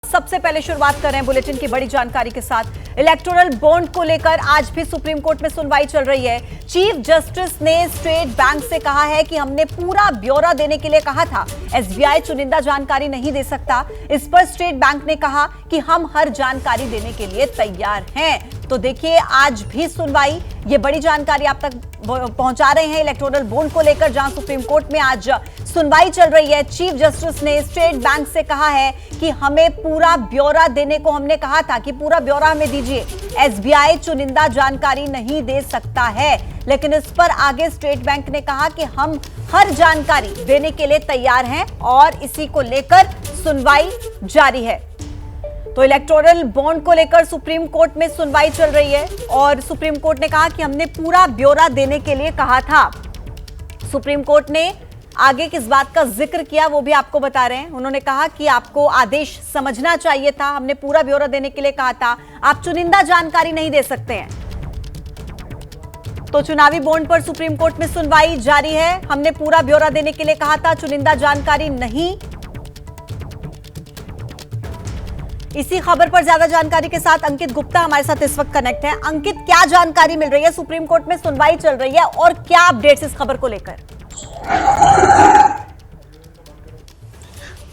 सबसे पहले शुरुआत कर रहे हैं बुलेटिन की बड़ी जानकारी के साथ। इलेक्टोरल बॉन्ड को लेकर आज भी सुप्रीम कोर्ट में सुनवाई चल रही है। चीफ जस्टिस ने स्टेट बैंक से कहा है कि हमने पूरा ब्यौरा देने के लिए कहा था, एसबीआई चुनिंदा जानकारी नहीं दे सकता। इस पर स्टेट बैंक ने कहा कि हम हर जानकारी देने के लिए तैयार हैं। तो देखिए, आज भी सुनवाई, ये बड़ी जानकारी आप तक पहुंचा रहे हैं इलेक्टोरल बॉन्ड को लेकर, जहां सुप्रीम कोर्ट में आज सुनवाई चल रही है। चीफ जस्टिस ने स्टेट बैंक से कहा है कि हमें पूरा ब्यौरा देने को हमने कहा था कि पूरा ब्यौरा हमें दीजिए, एसबीआई चुनिंदा जानकारी नहीं दे सकता है। लेकिन इस पर आगे स्टेट बैंक ने कहा कि हम हर जानकारी देने के लिए तैयार हैं और इसी को लेकर सुनवाई जारी है। तो इलेक्टोरल बॉन्ड को लेकर सुप्रीम कोर्ट में सुनवाई चल रही है और सुप्रीम कोर्ट ने कहा कि हमने पूरा ब्यौरा देने के लिए कहा था। सुप्रीम कोर्ट ने आगे किस बात का जिक्र किया वो भी आपको बता रहे हैं। उन्होंने कहा कि आपको आदेश समझना चाहिए था, हमने पूरा ब्यौरा देने के लिए कहा था, आप चुनिंदा जानकारी नहीं दे सकते हैं। तो चुनावी बॉन्ड पर सुप्रीम कोर्ट में सुनवाई जारी है। हमने पूरा ब्यौरा देने के लिए कहा था, चुनिंदा जानकारी नहीं। इसी खबर पर ज्यादा जानकारी के साथ अंकित गुप्ता हमारे साथ इस वक्त कनेक्ट है। अंकित, क्या जानकारी मिल रही है? सुप्रीम कोर्ट में सुनवाई चल रही है और क्या अपडेट्स इस खबर को लेकर?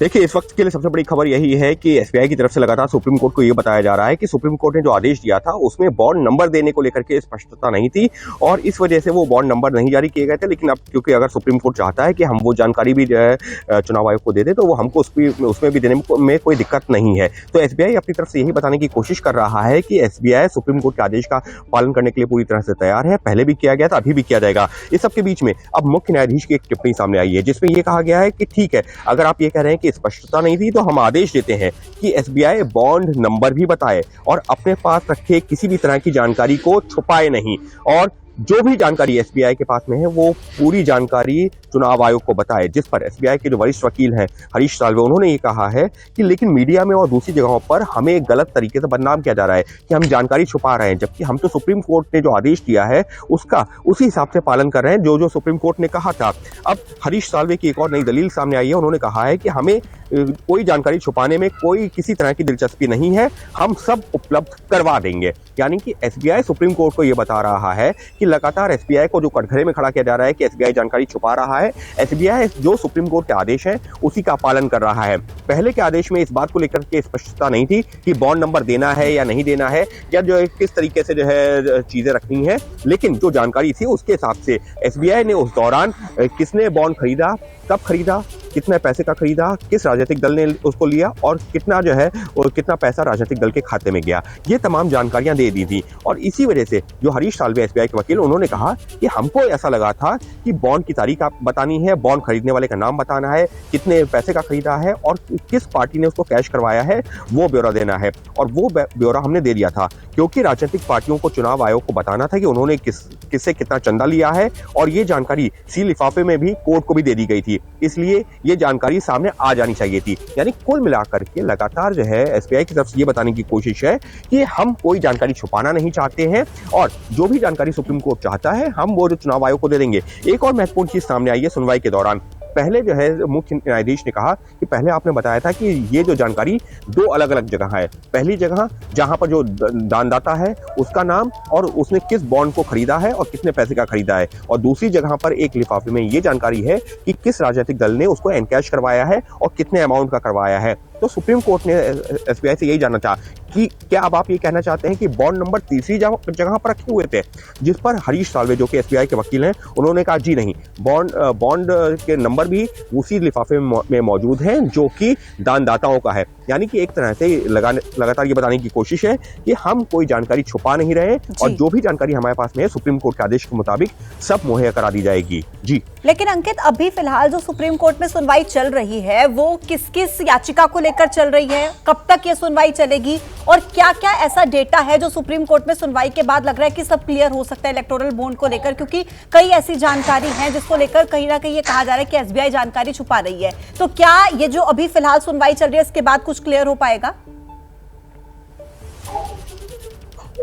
देखिए, इस वक्त के लिए सबसे बड़ी खबर यही है कि एसबीआई की तरफ से लगातार सुप्रीम कोर्ट को यह बताया जा रहा है कि सुप्रीम कोर्ट ने जो आदेश दिया था उसमें बॉन्ड नंबर देने को लेकर के स्पष्टता नहीं थी और इस वजह से वो बॉन्ड नंबर नहीं जारी किए गए थे। लेकिन अब क्योंकि अगर सुप्रीम कोर्ट चाहता है कि हम वो जानकारी भी जो है चुनाव आयोग को दे दे, तो वो हमको उसमें भी देने में कोई दिक्कत नहीं है। तो एसबीआई अपनी तरफ से यही बताने की कोशिश कर रहा है कि एसबीआई सुप्रीम कोर्ट के आदेश का पालन करने के लिए पूरी तरह से तैयार है। पहले भी किया गया था, अभी भी किया जाएगा। इस सबके बीच में अब मुख्य न्यायाधीश की एक टिप्पणी सामने आई है जिसमें यह कहा गया है कि ठीक है, अगर आप ये कह रहे हैं कि स्पष्टता नहीं थी तो हम आदेश देते हैं कि एसबीआई बॉन्ड नंबर भी बताए और अपने पास रखे किसी भी तरह की जानकारी को छुपाए नहीं, और जो भी जानकारी एसबीआई के पास में है वो पूरी जानकारी चुनाव आयोग को बताए। जिस पर एसबीआई के जो वरिष्ठ वकील हैं हरीश साल्वे, उन्होंने ये कहा है कि लेकिन मीडिया में और दूसरी जगहों पर हमें गलत तरीके से बदनाम किया जा रहा है कि हम जानकारी छुपा रहे हैं, जबकि हम तो सुप्रीम कोर्ट ने जो आदेश दिया है उसका उसी हिसाब से पालन कर रहे हैं जो सुप्रीम कोर्ट ने कहा था। अब हरीश साल्वे की एक और नई दलील सामने आई है। उन्होंने कहा है कि हमें कोई जानकारी छुपाने में कोई किसी तरह की दिलचस्पी नहीं है, हम सब उपलब्ध करवा देंगे। यानी कि एसबीआई सुप्रीम कोर्ट को यह बता रहा है कि लगातार एसबीआई को जो कटघरे में खड़ा किया जा रहा है कि एसबीआई जानकारी छुपा रहा है, एसबीआई जो सुप्रीम कोर्ट के आदेश हैं उसी का पालन कर रहा है। पहले के आदेश में इस बात को लेकर के स्पष्टता नहीं थी कि बॉन्ड नंबर देना है या नहीं देना है, या जो किस तरीके से जो है चीजें रखनी है। लेकिन जो जानकारी थी उसके हिसाब से एसबीआई ने उस दौरान किसने बॉन्ड खरीदा, कब खरीदा, कितने पैसे का खरीदा, किस राजनीतिक दल ने उसको लिया और कितना जो है और कितना पैसा राजनीतिक दल के खाते में गया, ये तमाम जानकारियां दे दी थी। और इसी वजह से जो हरीश साल्वे एसबीआई के वकील, उन्होंने कहा कि हमको ऐसा लगा था कि बॉन्ड की तारीख आप बतानी है, बॉन्ड खरीदने वाले का नाम बताना है, कितने पैसे का खरीदा है और किस पार्टी ने उसको कैश करवाया है, वो ब्यौरा देना है। और वो ब्यौरा हमने दे दिया था क्योंकि राजनीतिक पार्टियों को चुनाव आयोग को बताना था कि उन्होंने किससे कितना चंदा लिया है, और ये जानकारी सी लिफाफे में भी कोर्ट को भी दे दी गई थी, इसलिए ये जानकारी सामने आ जानी चाहिए थी। यानी कुल मिलाकर के लगातार जो है एसबीआई की तरफ से ये बताने की कोशिश है कि हम कोई जानकारी छुपाना नहीं चाहते हैं और जो भी जानकारी सुप्रीम कोर्ट चाहता है हम वो जो चुनाव आयोग को दे देंगे। एक और महत्वपूर्ण चीज सामने आई है सुनवाई के दौरान। पहले जो है मुख्य न्यायाधीश ने कहा कि पहले आपने बताया था कि ये जो जानकारी दो अलग अलग जगह है। पहली जगह जहां पर जो दानदाता है उसका नाम और उसने किस बॉन्ड को खरीदा है और कितने पैसे का खरीदा है, और दूसरी जगह पर एक लिफाफे में ये जानकारी है कि किस राजनीतिक दल ने उसको एनकैश करवाया है और कितने अमाउंट का करवाया है। तो सुप्रीम कोर्ट ने एसबीआई से यही जानना चाहा कि क्या अब आप ये कहना चाहते हैं कि बॉन्ड नंबर तीसरी जगह पर रखे हुए थे, जिस पर हरीश साल्वे जो कि एसबीआई के वकील हैं उन्होंने कहा जी नहीं, बॉन्ड के नंबर भी उसी लिफाफे में मौजूद हैं जो कि दानदाताओं का है। यानी कि एक तरह से लगातार ये बताने की कोशिश है कि हम कोई जानकारी छुपा नहीं रहे और जो भी जानकारी हमारे पास में है सुप्रीम कोर्ट के आदेश के मुताबिक सब मुहैया करा दी जाएगी। जी, लेकिन अंकित, अभी फिलहाल जो सुप्रीम कोर्ट में सुनवाई चल रही है वो किस किस याचिका को लेकर चल रही है, कब तक ये सुनवाई चलेगी और क्या क्या ऐसा डेटा है जो सुप्रीम कोर्ट में सुनवाई के बाद लग रहा है कि सब क्लियर हो सकता है इलेक्टोरल बॉन्ड को लेकर? क्योंकि कई ऐसी जानकारी है जिसको लेकर कहीं ना कहीं ये कहा जा रहा है कि एसबीआई जानकारी छुपा रही है। तो क्या ये जो अभी फिलहाल सुनवाई चल रही है इसके बाद कुछ क्लियर हो पाएगा?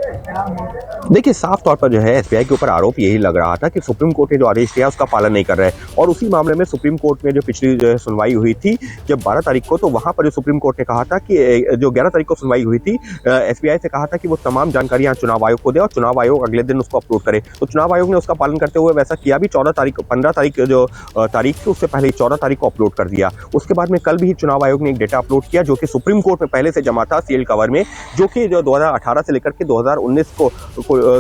देखिए, साफ तौर पर जो है एसबीआई के ऊपर आरोप यही लग रहा था कि सुप्रीम कोर्ट ने जो आदेश दिया उसका पालन नहीं कर रहे हैं। और उसी मामले में सुप्रीम कोर्ट में जो पिछली जो है सुनवाई हुई थी जब 12 तारीख को, तो वहां पर जो सुप्रीम कोर्ट ने कहा था कि जो 11 तारीख को सुनवाई हुई थी, एसबीआई से कहा था कि वो तमाम जानकारियां चुनाव आयोग को दे और चुनाव आयोग अगले दिन उसको अपलोड करे। तो चुनाव आयोग ने उसका पालन करते हुए वैसा किया भी। 15 तारीख जो तारीख थी उससे पहले 14 तारीख को अपलोड कर दिया। उसके बाद में कल भी चुनाव आयोग ने एक डेटा अपलोड किया जो कि सुप्रीम कोर्ट में पहले से जमा था सीएल कवर में, जो कि जो 2018 से लेकर के 2019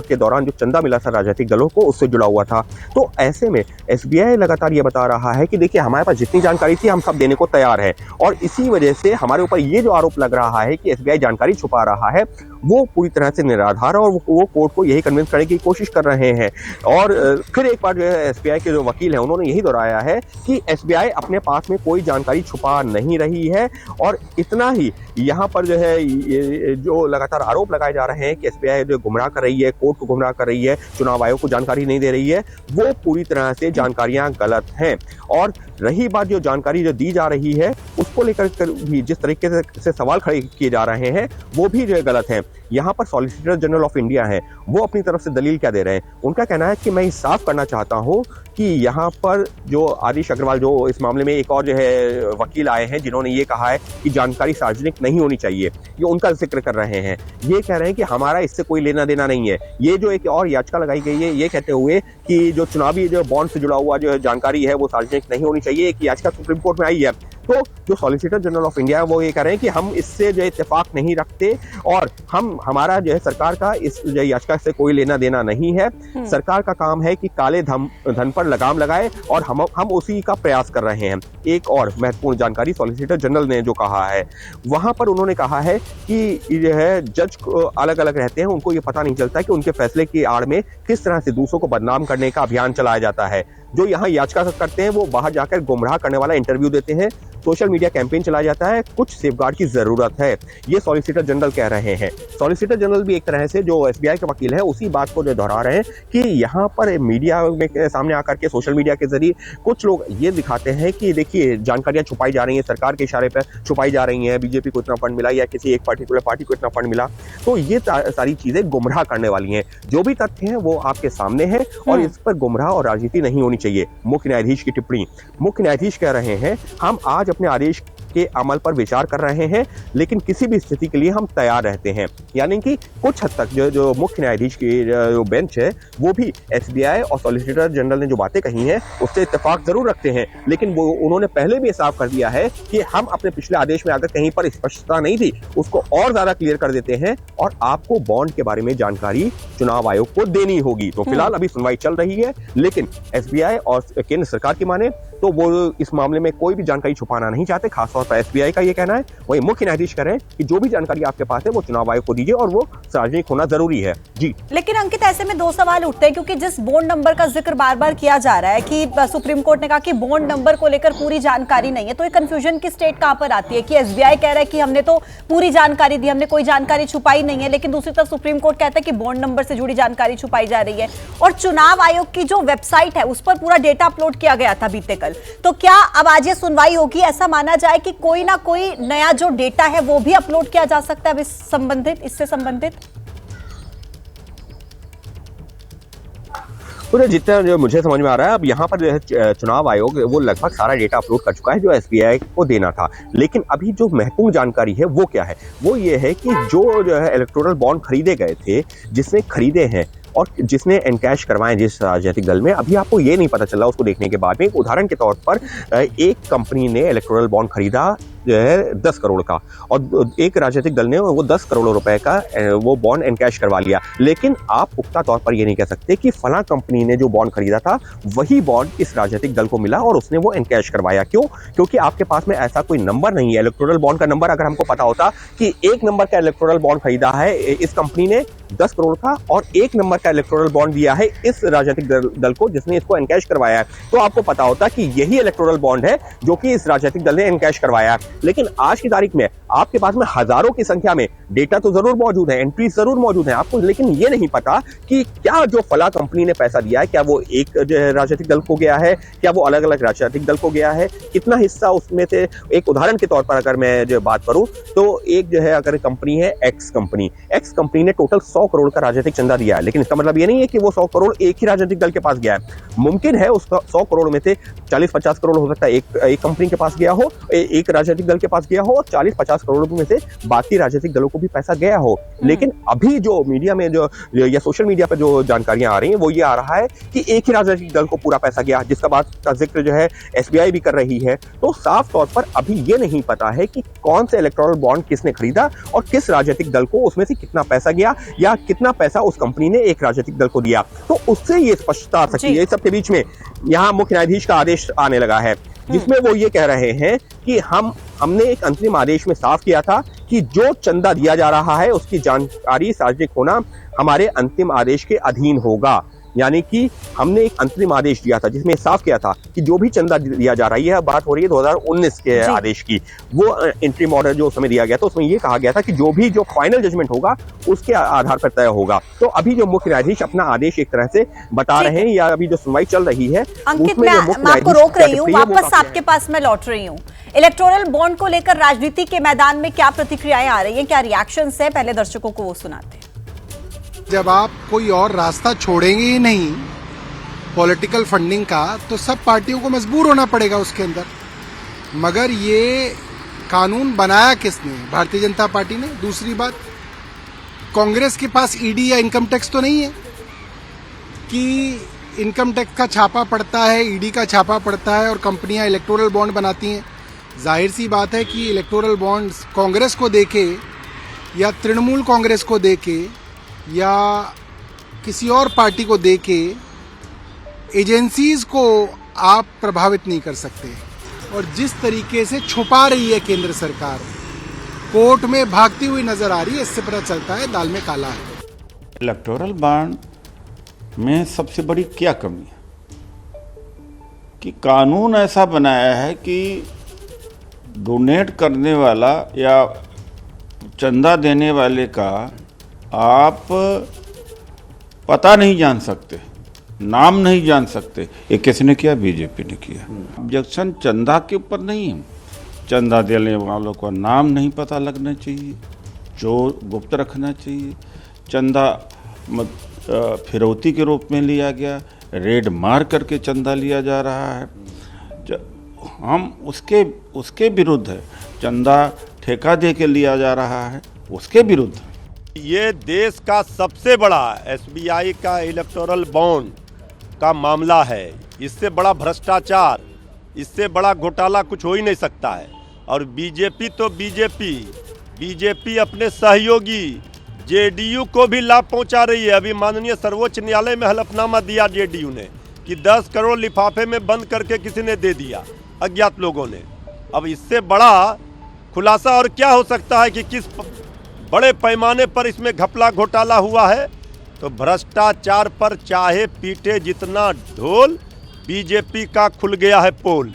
के दौरान जो चंदा मिला था राजनीतिक दलों को, उससे जुड़ा हुआ था। तो ऐसे में एसबीआई लगातार ये बता रहा है कि देखिए, हमारे पास जितनी जानकारी थी हम सब देने को तैयार है। और इसी वजह से हमारे ऊपर ये जो आरोप लग रहा है कि एसबीआई जानकारी छुपा रहा है, वो पूरी तरह से निराधार है और वो कोर्ट को यही कन्विंस करने की कोशिश कर रहे हैं। और फिर एक बार जो है एसबीआई के जो वकील हैं उन्होंने यही दोहराया है कि एसबीआई अपने पास में कोई जानकारी छुपा नहीं रही है। और इतना ही, यहाँ पर जो है जो लगातार आरोप लगाए जा रहे हैं कि एसबीआई जो गुमराह कर रही है, कोर्ट को गुमराह कर रही है, चुनाव आयोग को जानकारी नहीं दे रही है, वो पूरी तरह से जानकारियां गलत हैं। और रही बात जो जानकारी जो दी जा रही है उसको लेकर भी जिस तरीके से सवाल खड़े किए जा रहे हैं वो भी जो है गलत है। यहाँ पर सॉलिसिटर जनरल ऑफ इंडिया है, वो अपनी तरफ से दलील क्या दे रहे हैं? उनका कहना है कि मैं साफ करना चाहता हूँ कि यहाँ पर जो आदिश अग्रवाल, जो इस मामले में एक और जो है वकील आए हैं जिन्होंने ये कहा है कि जानकारी सार्वजनिक नहीं होनी चाहिए, ये उनका जिक्र कर रहे हैं। ये कह रहे हैं कि हमारा इससे कोई लेना देना नहीं है। ये जो एक और याचिका लगाई गई है ये कहते हुए कि जो चुनावी जो बॉन्ड से जुड़ा हुआ जो जानकारी है वो सार्वजनिक नहीं होनी चाहिए, एक याचिका सुप्रीम कोर्ट में आई है। तो जो सॉलिसिटर जनरल ऑफ इंडिया है वो ये कह रहे हैं कि हम इससे जो इत्तेफाक नहीं रखते और हमारा जो है सरकार का इस याचिका से कोई लेना देना नहीं है। सरकार का काम है कि काले धन पर लगाम लगाए और हम उसी का प्रयास कर रहे हैं। एक और महत्वपूर्ण जानकारी सॉलिसिटर जनरल ने जो कहा है, वहां पर उन्होंने कहा है कि जो है जज अलग अलग रहते हैं, उनको ये पता नहीं चलता कि उनके फैसले की आड़ में किस तरह से दूसरों को बदनाम करने का अभियान चलाया जाता है। जो यहाँ याचिका करते हैं वो बाहर जाकर गुमराह करने वाला इंटरव्यू देते हैं, सोशल मीडिया कैंपेन चलाया जाता है, कुछ सेफगार्ड की जरूरत है, ये सॉलिसिटर जनरल कह रहे हैं। सॉलिसिटर जनरल भी एक तरह से जो एसबीआई के वकील है उसी बात को जो दोहरा रहे हैं कि यहाँ पर मीडिया में सामने आकर के सोशल मीडिया के जरिए कुछ लोग ये दिखाते हैं कि देखिए जानकारियां छुपाई जा रही हैं, सरकार के इशारे पर छुपाई जा रही हैं, बीजेपी को इतना फंड मिला या किसी एक पर्टिकुलर पार्टी को इतना फंड मिला। तो ये सारी चीजें गुमराह करने वाली हैं। जो भी तथ्य हैं वो आपके सामने हैं और इस पर गुमराह और राजनीति नहीं होनी चाहिए। मुख्य न्यायाधीश की टिप्पणी, मुख्य न्यायाधीश कह रहे हैं हम आज अपने आदेश के अमल पर विचार कर रहे हैं, लेकिन किसी भी स्थिति के लिए हम तैयार रहते हैं। यानी कि कुछ हद तक जो मुख्य न्यायाधीश की जो बेंच है वो भी एसबीआई और सॉलिसिटर जनरल ने जो बातें कही हैं उससे इत्तेफाक जरूर रखते हैं, लेकिन वो उन्होंने पहले भी साफ कर दिया है कि हम अपने पिछले आदेश में अगर कहीं पर स्पष्टता नहीं थी उसको और ज्यादा क्लियर कर देते हैं और आपको बॉन्ड के बारे में जानकारी चुनाव आयोग को देनी होगी। तो फिलहाल अभी सुनवाई चल रही है, लेकिन एसबीआई और केंद्र सरकार की माने तो वो इस मामले में कोई भी जानकारी छुपाना नहीं चाहते। खासतौर पर एसबीआई का ये कहना है, वही मुख्य न्यायाधीश कह रहे हैं कि जो भी जानकारी आपके पास है वो चुनाव आयोग को दीजिए और वो सार्वजनिक होना जरूरी है। जी, लेकिन अंकित, ऐसे में दो सवाल उठते हैं क्योंकि जिस बॉन्ड नंबर का जिक्र बार बार किया जा रहा है कि सुप्रीम कोर्ट ने कहा कि बॉन्ड नंबर को लेकर पूरी जानकारी नहीं है, तो ये कंफ्यूजन की स्टेट कहां पर आती है कि एसबीआई कह रहा है कि हमने तो पूरी जानकारी दी, हमने कोई जानकारी छुपाई नहीं है, लेकिन दूसरी तरफ सुप्रीम कोर्ट कहता है कि बॉन्ड नंबर से जुड़ी जानकारी छुपाई जा रही है। और चुनाव आयोग की जो वेबसाइट है उस पर पूरा डेटा अपलोड किया गया था बीते कल। तो क्या अब आज ये सुनवाई होगी, ऐसा माना जाए कि कोई ना कोई नया जो डेटा है वो भी अपलोड किया जा सकता है इससे संबंधित? तो जितना जो मुझे समझ में आ रहा है, अब यहाँ पर जो है चुनाव आयोग वो लगभग सारा डेटा अपलोड कर चुका है जो एसबीआई को देना था। लेकिन अभी जो महत्वपूर्ण जानकारी है वो क्या है, वो ये है कि जो है इलेक्टोरल बॉन्ड खरीदे गए थे, जिसने खरीदे हैं और जिसने एनकैश करवाए जिस राजनीतिक दल में, अभी आपको ये नहीं पता चला उसको देखने के बाद में। एक उदाहरण के तौर पर एक कंपनी ने इलेक्टोरल बॉन्ड खरीदा जो है 10 करोड़ का और एक राजनीतिक दल ने वो 10 करोड़ रुपए का वो बॉन्ड एनकैश करवा लिया। लेकिन आप पुख्ता तौर पर ये नहीं कह सकते कि फला कंपनी ने जो बॉन्ड खरीदा था वही बॉन्ड इस राजनीतिक दल को मिला और उसने वो एनकैश करवाया। क्यों? क्योंकि आपके पास में ऐसा कोई नंबर नहीं है। इलेक्टोरल बॉन्ड का नंबर अगर हमको पता होता कि एक नंबर का इलेक्टोरल बॉन्ड खरीदा है इस कंपनी ने 10 करोड़ का और एक नंबर का इलेक्टोरल बॉन्ड दिया है इस राजनीतिक दल को जिसने इसको एनकैश करवाया है, तो आपको पता होता कि यही इलेक्टोरल बॉन्ड है जो कि इस राजनीतिक दल ने एनकैश करवाया है। लेकिन आज की तारीख में आपके पास में हजारों की संख्या में डेटा तो जरूर मौजूद है, एंट्रीज जरूर मौजूद है आपको, लेकिन ये नहीं पता कि क्या जो फला कंपनी ने पैसा दिया है क्या वो एक राजनीतिक दल को गया है, क्या वो अलग अलग राजनीतिक दल को गया है, कितना हिस्सा उसमें से। एक उदाहरण के तौर पर अगर मैं जो बात करूं तो एक जो है अगर कंपनी है एक्स कंपनी ने टोटल 100 करोड़ का राजनीतिक चंदा दिया है, लेकिन इसका मतलब ये नहीं है कि वो 100 करोड़ एक ही राजनीतिक दल के पास गया है। मुमकिन है उस 100 करोड़ में से 40-50 करोड़ हो सकता है एक कंपनी के पास गया हो, एक राजनीतिक दल के पास गया हो, और 40-50 करोड़ में से बाकी राजनीतिक दलों को भी पैसा गया हो। लेकिन अभी जो मीडिया में जो या सोशल मीडिया पर जो जानकारियां आ रही हैं वो ये आ रहा है कि एक ही राजनीतिक दल को पूरा पैसा गया, जिसका बात का जिक्र जो है एसबीआई भी कर रही है। तो साफ तौर पर अभी ये नहीं पता है कि कौन से इलेक्टोरल बॉन्ड किसने खरीदा और किस राजनीतिक दल को उसमें से कितना पैसा गया या कितना पैसा उस कंपनी ने एक राजनीतिक दल को दिया। तो उससे ये स्पष्टता आ सकती है। इस सबके बीच में यहाँ मुख्य न्यायाधीश का आदेश आने लगा है, जिसमें वो ये कह रहे हैं कि हमने एक अंतरिम आदेश में साफ किया था कि जो चंदा दिया जा रहा है उसकी जानकारी सार्वजनिक होना हमारे अंतिम आदेश के अधीन होगा। यानी कि हमने एक अंतरिम आदेश दिया था जिसमें साफ किया था कि जो भी चंदा दिया जा रही है, बात हो रही है 2019 के आदेश की, वो इंटरिम ऑर्डर जो समय दिया गया था उसमें ये कहा गया था कि जो फाइनल जजमेंट होगा उसके आधार पर तय होगा। तो अभी जो मुख्य न्यायाधीश अपना आदेश एक तरह से बता रहे हैं या अभी जो सुनवाई चल रही है, अंकित मैं आपको रोक रही हूँ, वापस आपके पास मैं लौट रही हूँ। इलेक्टोरल बॉन्ड को लेकर राजनीति के मैदान में क्या प्रतिक्रियाएं आ रही हैं, क्या रिएक्शंस है, पहले दर्शकों को वो सुनाते हैं। जब आप कोई और रास्ता छोड़ेंगे ही नहीं पॉलिटिकल फंडिंग का, तो सब पार्टियों को मजबूर होना पड़ेगा उसके अंदर। मगर ये कानून बनाया किसने? भारतीय जनता पार्टी ने। दूसरी बात, कांग्रेस के पास ईडी या इनकम टैक्स तो नहीं है कि इनकम टैक्स का छापा पड़ता है, ईडी का छापा पड़ता है और कंपनियां इलेक्टोरल बॉन्ड बनाती हैं। जाहिर सी बात है कि इलेक्टोरल बॉन्ड्स कांग्रेस को देके या तृणमूल कांग्रेस को देके या किसी और पार्टी को देके एजेंसीज को आप प्रभावित नहीं कर सकते। और जिस तरीके से छुपा रही है केंद्र सरकार, कोर्ट में भागती हुई नजर आ रही है, इससे पता चलता है दाल में काला है। इलेक्टोरल बॉन्ड में सबसे बड़ी क्या कमी है कि कानून ऐसा बनाया है कि डोनेट करने वाला या चंदा देने वाले का आप पता नहीं जान सकते, नाम नहीं जान सकते। ये किसने किया? बीजेपी ने किया। ऑब्जेक्शन चंदा के ऊपर नहीं है, चंदा देने वालों का नाम नहीं पता लगना चाहिए, जो गुप्त रखना चाहिए। चंदा फिरौती के रूप में लिया गया, रेड मार करके चंदा लिया जा रहा है। हम उसके विरुद्ध है। चंदा ठेका दे के लिया जा रहा है, उसके विरुद्ध। ये देश का सबसे बड़ा एसबीआई का इलेक्टोरल बॉन्ड का मामला है। इससे बड़ा भ्रष्टाचार, इससे बड़ा घोटाला कुछ हो ही नहीं सकता है। और बीजेपी तो बीजेपी अपने सहयोगी जेडीयू को भी लाभ पहुंचा रही है। अभी माननीय सर्वोच्च न्यायालय में हलफनामा दिया जेडीयू ने कि 10 करोड़ लिफाफे में बंद करके किसी ने दे दिया, अज्ञात लोगों ने। अब इससे बड़ा खुलासा और क्या हो सकता है कि किस बड़े पैमाने पर इसमें घपला घोटाला हुआ है। तो भ्रष्टाचार पर चाहे पीटे जितना ढोल, बीजेपी का खुल गया है पोल।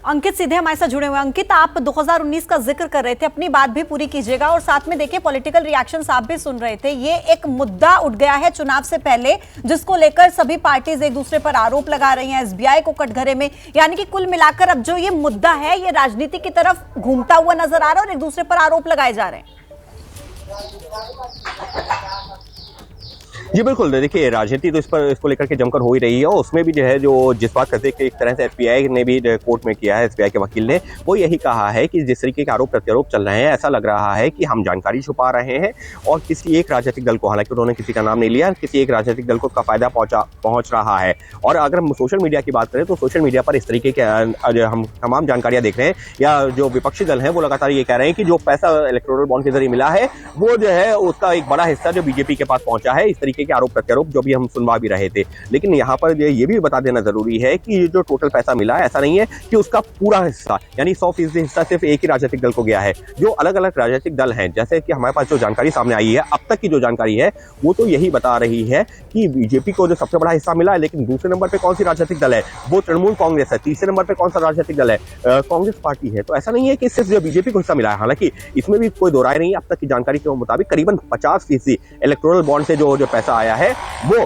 अंकित सीधे हमारे साथ जुड़े हुए। अंकित, आप 2019 का जिक्र कर रहे थे, अपनी बात भी पूरी कीजिएगा और साथ में देखिए पॉलिटिकल रिएक्शंस आप भी सुन रहे थे। ये एक मुद्दा उठ गया है चुनाव से पहले, जिसको लेकर सभी पार्टीज एक दूसरे पर आरोप लगा रही हैं, एसबीआई को कटघरे में। यानी कि कुल मिलाकर अब जो ये मुद्दा है ये राजनीति की तरफ घूमता हुआ नजर आ रहा है और एक दूसरे पर आरोप लगाए जा रहे हैं। जी बिल्कुल, देखिए राजनीति तो इसको लेकर के जमकर हो ही रही है। और उसमें भी जो है जो जिस बात करते कि एक तरह से एसबीआई ने भी कोर्ट में किया है, एसबीआई के वकील ने वो यही कहा है कि जिस तरीके के आरोप प्रत्यारोप चल रहे हैं, ऐसा लग रहा है कि हम जानकारी छुपा रहे हैं और किसी एक राजनीतिक दल को, हालांकि उन्होंने किसी का नाम नहीं लिया, किसी एक राजनीतिक दल को उसका फायदा पहुंच रहा है। और अगर हम सोशल मीडिया की बात करें तो सोशल मीडिया पर इस तरीके के हम तमाम जानकारियां देख रहे हैं, या जो विपक्षी दल हैं वो लगातार ये कह रहे हैं कि जो पैसा इलेक्टोरल बॉन्ड के जरिए मिला है वो जो है उसका एक बड़ा हिस्सा जो बीजेपी के पास पहुंचा है। इस तरीके तरीके के आरोप प्रत्यारोप जो भी हम सुनवा भी रहे थे। लेकिन यहाँ पर ये भी बता देना जरूरी है कि ये जो टोटल पैसा मिला है, ऐसा नहीं है कि उसका पूरा हिस्सा यानी 100% हिस्सा सिर्फ एक ही राजनीतिक दल को गया है। जो अलग अलग राजनीतिक दल हैं, जैसे कि हमारे पास जो जानकारी सामने आई है, अब तक की जो जानकारी है वो तो यही बता रही है कि बीजेपी को जो सबसे बड़ा हिस्सा मिला है, लेकिन दूसरे नंबर पे कौन सी राजनीतिक दल है, वो तृणमूल कांग्रेस है। तीसरे नंबर पे कौन सा राजनीतिक दल है, कांग्रेस पार्टी है। तो ऐसा नहीं है कि सिर्फ जो बीजेपी को हिस्सा मिला है, हालांकि इसमें भी कोई दो राय नहीं है। अब तक की जानकारी के मुताबिक करीबन 50% इलेक्टोरल बॉन्ड से जो पैसा आया है वो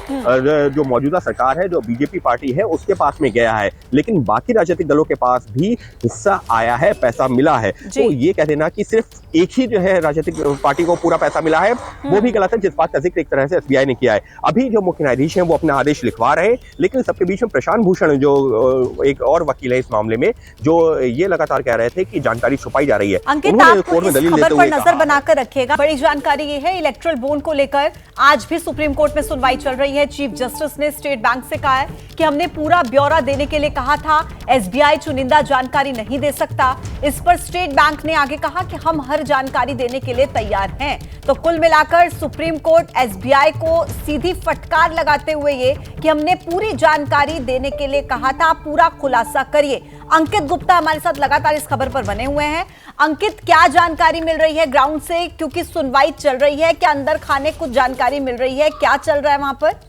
जो मौजूदा सरकार है, जो बीजेपी पार्टी है, उसके पास में गया है। लेकिन बाकी राजनीतिक दलों के पास भी हिस्सा आया है, पैसा मिला है। तो ये कह देना कि सिर्फ एक ही जो है राजनीतिक पार्टी को पूरा पैसा मिला है, वो भी गलत है, जिस बात का जिक्र एक तरह से एसबीआई ने किया है। अभी जो मुख्य न्यायाधीश हैं वो अपना आदेश लिखवा रहे हैं, लेकिन सबके बीच में प्रशांत भूषण जो एक और वकील है इस मामले में, जो ये लगातार कह रहे थे कि जानकारी छुपाई जा रही है। अंकित, आप इस खबर पर नजर बनाकर रखिएगा। बड़ी जानकारी ये है, इलेक्टोरल बॉन्ड को लेकर आज भी सुप्रीम कोर्ट में सुनवाई चल रही है। चीफ जस्टिस ने स्टेट बैंक से कहा है कि हमने पूरा ब्यौरा देने के लिए कहा था, एसबीआई चुनिंदा जानकारी नहीं दे सकता। इस पर स्टेट बैंक ने आगे कहा कि हम हर जानकारी देने के लिए तैयार हैं। तो कुल मिलाकर सुप्रीम कोर्ट एसबीआई को सीधी फटकार लगाते हुए ये कि हमने पूरी जानकारी देने के लिए कहा था, पूरा खुलासा करिए। अंकित गुप्ता हमारे साथ लगातार इस खबर पर बने हुए हैं। अंकित, क्या जानकारी मिल रही है ग्राउंड से, क्योंकि सुनवाई चल रही है, क्या अंदर खाने कुछ जानकारी मिल रही है, क्या चल रहा है वहां पर?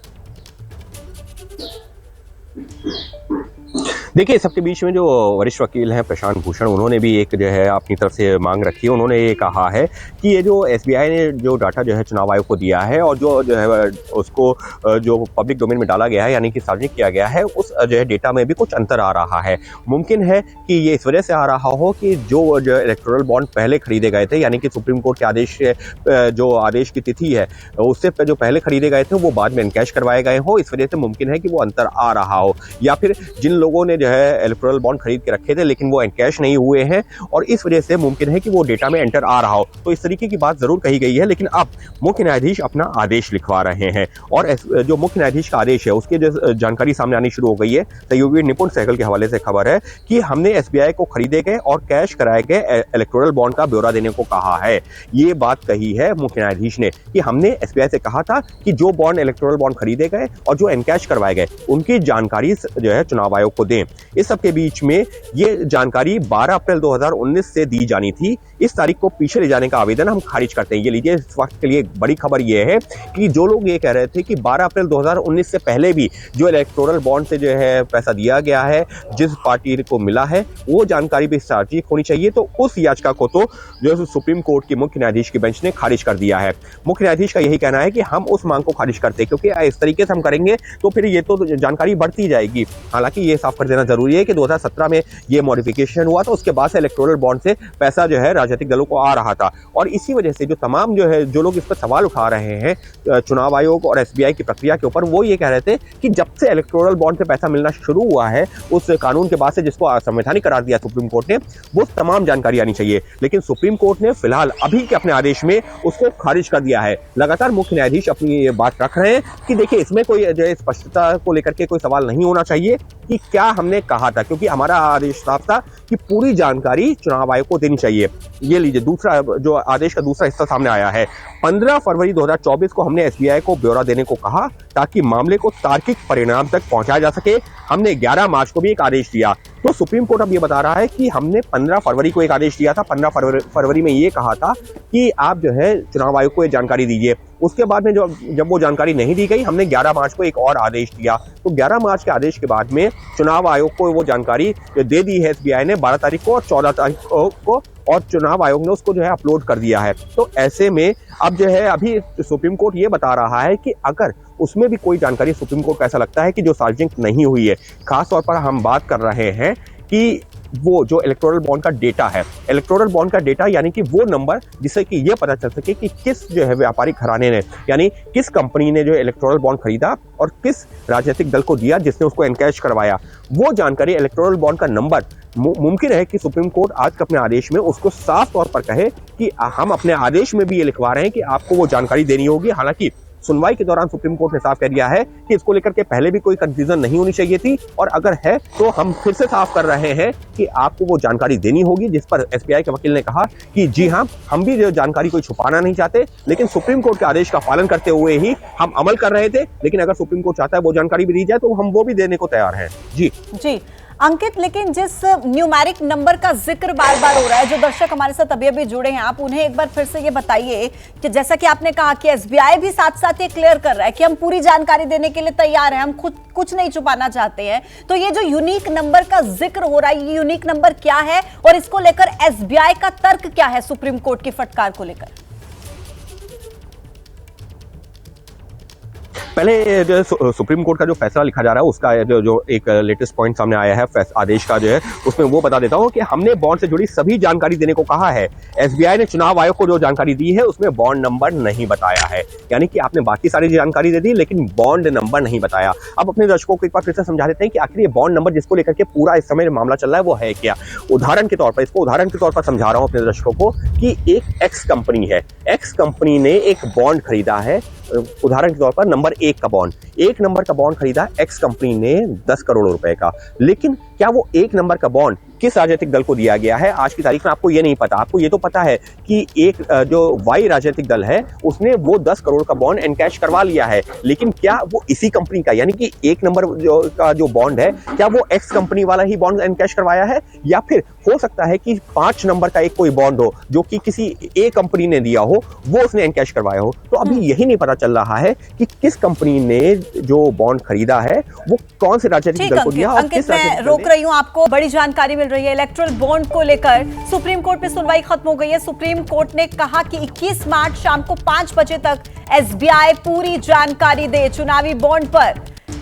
देखिए, सबके बीच में जो वरिष्ठ वकील हैं प्रशांत भूषण, उन्होंने भी एक जो है अपनी तरफ से मांग रखी है। उन्होंने ये कहा है कि ये जो एसबीआई ने जो डाटा जो है चुनाव आयोग को दिया है और जो है उसको जो पब्लिक डोमेन में डाला गया है, यानी कि सार्वजनिक किया गया है, उस जो है डेटा में भी कुछ अंतर आ रहा है। मुमकिन है कि ये इस वजह से आ रहा हो कि जो इलेक्टोरल बॉन्ड पहले खरीदे गए थे, यानी कि सुप्रीम कोर्ट के आदेश जो आदेश की तिथि है उससे जो पहले खरीदे गए थे वो बाद में एनकैश करवाए गए हो। इस वजह से मुमकिन है कि वो अंतर आ रहा हो, या फिर जिन लोगों ने जो है इलेक्टोरल बॉन्ड खरीद के रखे थे लेकिन वो एनकैश नहीं हुए हैं और इस वजह से मुमकिन है कि वो डेटा में एंटर आ रहा हो। तो इस तरीके की बात जरूर कही गई है, लेकिन अब मुख्य न्यायाधीश अपना आदेश लिखवा रहे हैं और जो मुख्य न्यायाधीश का आदेश है उसकी जो जानकारी सामने आनी शुरू हो गई है। सहयोगी निपुण सहगल के हवाले से खबर है कि हमने एसबीआई को खरीदे गए और कैश कराए गए इलेक्टोरल बॉन्ड का ब्यौरा देने को कहा है। ये बात कही है मुख्य न्यायाधीश ने कि हमने एसबीआई से कहा था कि जो बॉन्ड इलेक्टोरल बॉन्ड खरीदे गए और जो एनकैश करवाए गए उनकी जानकारी जो है चुनाव आयोग को दें। इस सबके बीच में ये जानकारी 12 अप्रैल 2019 से दी जानी थी। इस तारीख को पीछे ले जाने का आवेदन हम खारिज करते हैं। ये लीजिए, इस वक्त के लिए बड़ी खबर ये है कि जो लोग ये कह रहे थे कि 12 अप्रैल 2019 से पहले भी जो इलेक्टोरल बॉन्ड से जो है पैसा दिया गया है, जिस पार्टी को मिला है, वो जानकारी भी सार्वजनिक होनी चाहिए, तो उस याचिका को तो जो है सुप्रीम कोर्ट की मुख्य न्यायाधीश की बेंच ने खारिज कर दिया है। मुख्य न्यायाधीश का यही कहना है कि हम उस मांग को खारिज करते हैं, क्योंकि इस तरीके से हम करेंगे तो फिर ये तो जानकारी बढ़ती जाएगी। हालांकि ये साफ कर देना जरूरी है कि 2017 में ये मॉडिफिकेशन हुआ था, उसके बाद से इलेक्टोरल बॉन्ड से पैसा जो है राजनीतिक दलों को आ रहा था और इसी वजह से जो तमाम जो लोग इस पर सवाल उठा रहे हैं चुनाव आयोग और एसबीआई की प्रक्रिया के ऊपर, वो ये कह रहे थे कि जब से इलेक्टोरल बॉन्ड से पैसा मिलना शुरू हुआ है उस कानून के बाद से जिसको असंवैधानिक करार दिया सुप्रीम कोर्ट ने, वो तमाम जानकारी आनी चाहिए। लेकिन सुप्रीम कोर्ट ने फिलहाल अभी के अपने आदेश में उसको खारिज कर दिया है। लगातार मुख्य न्यायाधीश अपनी ये बात रख रहे हैं कि देखिए, इसमें कोई जो है स्पष्टता को लेकर के कोई सवाल नहीं होना चाहिए कि क्या हमने कहा था, क्योंकि हमारा आदेश साफ था कि पूरी जानकारी चुनाव आयोग को देनी चाहिए। ये लीजिए, दूसरा जो आदेश का दूसरा हिस्सा सामने आया है। 15 फरवरी 2024 को हमने एसबीआई को ब्यौरा देने को कहा ताकि मामले को तार्किक परिणाम तक पहुंचाया जा सके। हमने 11 मार्च को भी एक आदेश दिया। तो सुप्रीम कोर्ट अब ये बता रहा है कि हमने 15 फरवरी को एक आदेश दिया था। 15 फरवरी में ये कहा था कि आप जो है चुनाव आयोग को ये जानकारी दीजिए। उसके बाद में जब वो जानकारी नहीं दी गई, हमने 11 मार्च को एक और आदेश दिया। तो 11 मार्च के आदेश के बाद में चुनाव आयोग को वो जानकारी दे दी है एसबीआई ने 12 तारीख को और 14 तारीख को, और चुनाव आयोग ने उसको जो है अपलोड कर दिया है। तो ऐसे में अब जो है अभी सुप्रीम कोर्ट ये बता रहा है कि अगर उसमें भी कोई जानकारी सुप्रीम कोर्ट को ऐसा लगता है कि जो सार्वजनिक नहीं हुई है, खासतौर पर हम बात कर रहे हैं कि वो जो इलेक्टोरल बॉन्ड का डेटा है, इलेक्टोरल बॉन्ड का डेटा यानी कि वो नंबर जिससे कि ये पता चल सके कि किस जो है व्यापारिक घराने ने, यानी किस कंपनी ने जो इलेक्टोरल बॉन्ड खरीदा और किस राजनीतिक दल को दिया जिसने उसको एनकैश करवाया, वो जानकारी इलेक्टोरल बॉन्ड का नंबर मुमकिन है कि सुप्रीम कोर्ट आज के अपने आदेश में उसको साफ तौर पर कहे कि हम अपने आदेश में भी ये लिखवा रहे हैं कि आपको वो जानकारी देनी होगी। हालांकि सुनवाई के दौरान सुप्रीम कोर्ट ने साफ कह दिया है कि इसको लेकर के पहले भी कोई कंफ्यूजन नहीं होनी चाहिए थी, और अगर है तो हम फिर से साफ कर रहे हैं कि आपको वो जानकारी देनी होगी। जिस पर एसबीआई के वकील ने कहा कि जी हाँ, हम भी जो जानकारी कोई छुपाना नहीं चाहते, लेकिन सुप्रीम कोर्ट के आदेश का पालन करते हुए ही हम अमल कर रहे थे, लेकिन अगर सुप्रीम कोर्ट चाहता है वो जानकारी भी दी जाए तो हम वो भी देने को तैयार हैं। जी अंकित, लेकिन जिस न्यूमेरिक नंबर का जिक्र बार बार हो रहा है, जो दर्शक हमारे साथ अभी जुड़े हैं, आप उन्हें एक बार फिर से ये बताइए कि जैसा कि आपने कहा कि एसबीआई भी साथ साथ ये क्लियर कर रहा है कि हम पूरी जानकारी देने के लिए तैयार हैं, हम खुद कुछ नहीं छुपाना चाहते हैं। तो ये जो यूनिक नंबर का जिक्र हो रहा है, ये यूनिक नंबर क्या है और इसको लेकर एसबीआई का तर्क क्या है सुप्रीम कोर्ट की फटकार को लेकर? पहले जो सुप्रीम कोर्ट का जो फैसला लिखा जा रहा है उसका जो एक लेटेस्ट पॉइंट सामने आया है आदेश का जो है, उसमें वो बता देता हूं कि हमने बॉन्ड से जुड़ी सभी जानकारी देने को कहा है। एसबीआई ने चुनाव आयोग को जो जानकारी दी है उसमें बॉन्ड नंबर नहीं बताया है, यानी कि आपने बाकी सारी जानकारी दे दी लेकिन बॉन्ड नंबर नहीं बताया। अब अपने दर्शकों को एक बार फिर से समझा देते हैं कि आखिर ये बॉन्ड नंबर जिसको लेकर के पूरा इस समय मामला चल रहा है वो है क्या। उदाहरण के तौर पर समझा रहा हूं अपने दर्शकों को कि एक एक्स कंपनी है, एक्स कंपनी ने एक बॉन्ड खरीदा है, उदाहरण के तौर पर नंबर 1 का बॉन्ड, 1 नंबर का बॉन्ड खरीदा एक्स कंपनी ने 10 करोड़ रुपए का। लेकिन क्या वो 1 नंबर का बॉन्ड किस राजनीतिक दल को दिया गया है आज की तारीख में आपको ये नहीं पता। आपको ये तो पता है कि एक जो वाई राजनीतिक दल है उसने वो 10 करोड़ का बॉन्ड एनकैश करवा लिया है, लेकिन क्या वो इसी कंपनी का, यानी कि 1 नंबर का जो बॉन्ड है, क्या वो एक्स कंपनी वाला ही बॉन्ड एनकैश करवाया है, या फिर हो सकता है कि 5 नंबर का एक कोई बॉन्ड हो जो कि किसी ए कंपनी ने दिया हो, वो उसने एनकैश करवाया हो। तो अभी यही नहीं पता चल रहा है कि किस कंपनी ने जो बॉन्ड खरीदा है वो कौन से राजनीतिक दल को दिया। अंकित, मैं रोक रही हूं, आपको बड़ी जानकारी मिल रही है इलेक्टोरल बॉन्ड को लेकर। सुप्रीम कोर्ट में सुनवाई खत्म हो गई है। सुप्रीम कोर्ट ने कहा कि 21 मार्च शाम को 5 बजे तक एसबीआई पूरी जानकारी दे चुनावी बॉन्ड पर।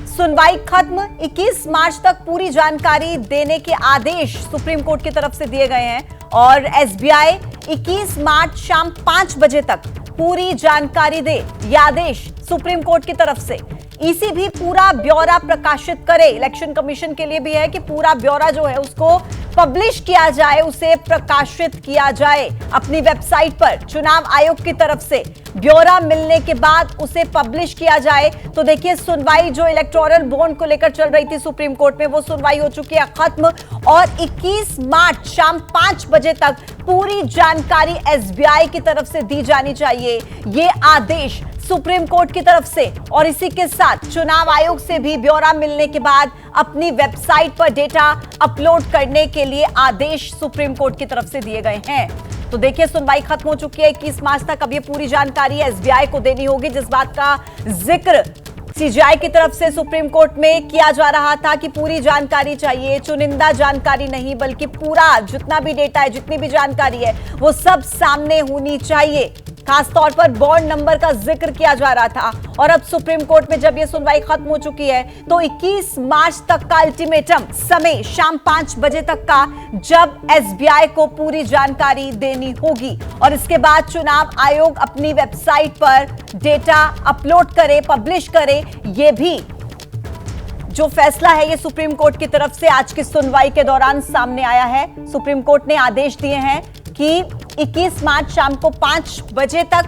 सुनवाई खत्म, 21 मार्च तक पूरी जानकारी देने के आदेश सुप्रीम कोर्ट की तरफ से दिए गए हैं और एसबीआई 21 मार्च शाम 5 बजे तक पूरी जानकारी दे, यह आदेश सुप्रीम कोर्ट की तरफ से। ईसी भी पूरा ब्यौरा प्रकाशित करे, इलेक्शन कमीशन के लिए भी है कि पूरा ब्यौरा जो है उसको पब्लिश किया जाए, उसे प्रकाशित किया जाए अपनी वेबसाइट पर। चुनाव आयोग की तरफ से ब्यौरा मिलने के बाद उसे पब्लिश किया जाए। तो देखिए, सुनवाई जो इलेक्टोरल बॉन्ड को लेकर चल रही थी सुप्रीम कोर्ट में, वो सुनवाई हो चुकी है खत्म और 21 मार्च शाम 5 बजे तक पूरी जानकारी एसबीआई की तरफ से दी जानी चाहिए, ये आदेश सुप्रीम कोर्ट की तरफ से। और इसी के साथ चुनाव आयोग से भी ब्यौरा मिलने के बाद अपनी वेबसाइट पर डेटा अपलोड करने के लिए आदेश सुप्रीम कोर्ट की तरफ से दिए गए हैं। तो देखिए, सुनवाई खत्म हो चुकी है 21 मार्च तक। अब ये पूरी जानकारी एसबीआई को देनी होगी, जिस बात का जिक्र सीजीआई की तरफ से सुप्रीम कोर्ट में किया जा रहा था कि पूरी जानकारी चाहिए, चुनिंदा जानकारी नहीं बल्कि पूरा जितना भी डेटा है, जितनी भी जानकारी है वो सब सामने होनी चाहिए। खासतौर पर बॉन्ड नंबर का जिक्र किया जा रहा था। और अब सुप्रीम कोर्ट में जब यह सुनवाई खत्म हो चुकी है तो 21 मार्च तक का अल्टीमेटम समय शाम 5 बजे तक का, जब एसबीआई को पूरी जानकारी देनी होगी और इसके बाद चुनाव आयोग अपनी वेबसाइट पर डेटा अपलोड करे, पब्लिश करे। ये भी जो फैसला है ये सुप्रीम कोर्ट की तरफ से आज की सुनवाई के दौरान सामने आया है। सुप्रीम कोर्ट ने आदेश दिए हैं कि 21 मार्च शाम को 5 बजे तक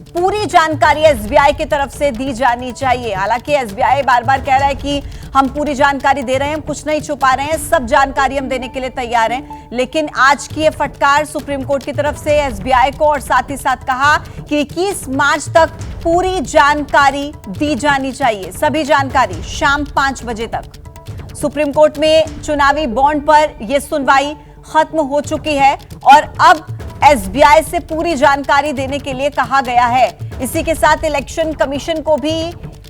पूरी जानकारी एसबीआई की तरफ से दी जानी चाहिए। हालांकि एसबीआई बार बार कह रहा है कि हम पूरी जानकारी दे रहे हैं, हम कुछ नहीं छुपा रहे हैं, सब जानकारी हम देने के लिए तैयार हैं। लेकिन आज की ये फटकार सुप्रीम कोर्ट की तरफ से एसबीआई को, और साथ ही साथ कहा कि 21 मार्च तक पूरी जानकारी दी जानी चाहिए, सभी जानकारी शाम 5 बजे तक। सुप्रीम कोर्ट में चुनावी बॉन्ड पर यह सुनवाई खत्म हो चुकी है और अब एसबीआई से पूरी जानकारी देने के लिए कहा गया है। इसी के साथ इलेक्शन कमीशन को भी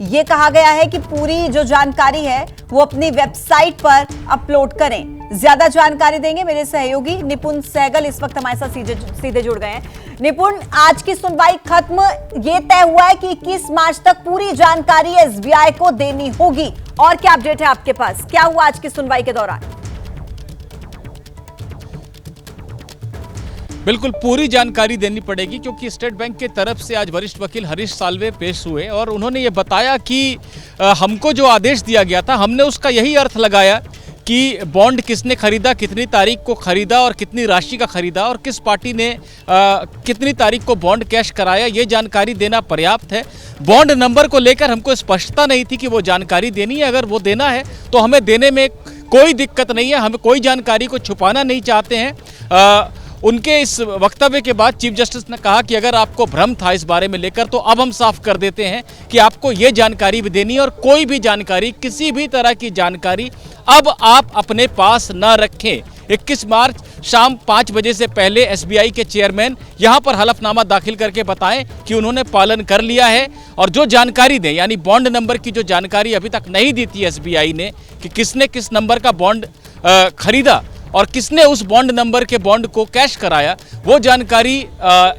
यह कहा गया है कि पूरी जो जानकारी है वो अपनी वेबसाइट पर अपलोड करें। ज्यादा जानकारी देंगे मेरे सहयोगी निपुण सहगल, इस वक्त हमारे साथ सीधे जुड़ गए हैं। निपुण, आज की सुनवाई खत्म, ये तय हुआ है कि 21 मार्च तक पूरी जानकारी एसबीआई को देनी होगी, और क्या अपडेट है आपके पास, क्या हुआ आज की सुनवाई के दौरान? बिल्कुल पूरी जानकारी देनी पड़ेगी, क्योंकि स्टेट बैंक की तरफ से आज वरिष्ठ वकील हरीश साल्वे पेश हुए और उन्होंने ये बताया कि हमको जो आदेश दिया गया था हमने उसका यही अर्थ लगाया कि बॉन्ड किसने खरीदा, कितनी तारीख को खरीदा और कितनी राशि का खरीदा और किस पार्टी ने कितनी तारीख को बॉन्ड कैश कराया, ये जानकारी देना पर्याप्त है। बॉन्ड नंबर को लेकर हमको स्पष्टता नहीं थी कि वो जानकारी देनी है। अगर वो देना है तो हमें देने में कोई दिक्कत नहीं है, हम कोई जानकारी को छुपाना नहीं चाहते हैं। उनके इस वक्तव्य के बाद चीफ जस्टिस ने कहा कि अगर आपको भ्रम था इस बारे में लेकर तो अब हम साफ कर देते हैं कि आपको ये जानकारी भी देनी है और कोई भी जानकारी, किसी भी तरह की जानकारी अब आप अपने पास न रखें। 21 मार्च शाम 5 बजे से पहले एसबीआई के चेयरमैन यहां पर हलफनामा दाखिल करके बताएं कि उन्होंने पालन कर लिया है और जो जानकारी दें, यानी बॉन्ड नंबर की जो जानकारी अभी तक नहीं दी थी एसबीआई ने कि किसने किस नंबर का बॉन्ड खरीदा और किसने उस बॉन्ड नंबर के बॉन्ड को कैश कराया, वो जानकारी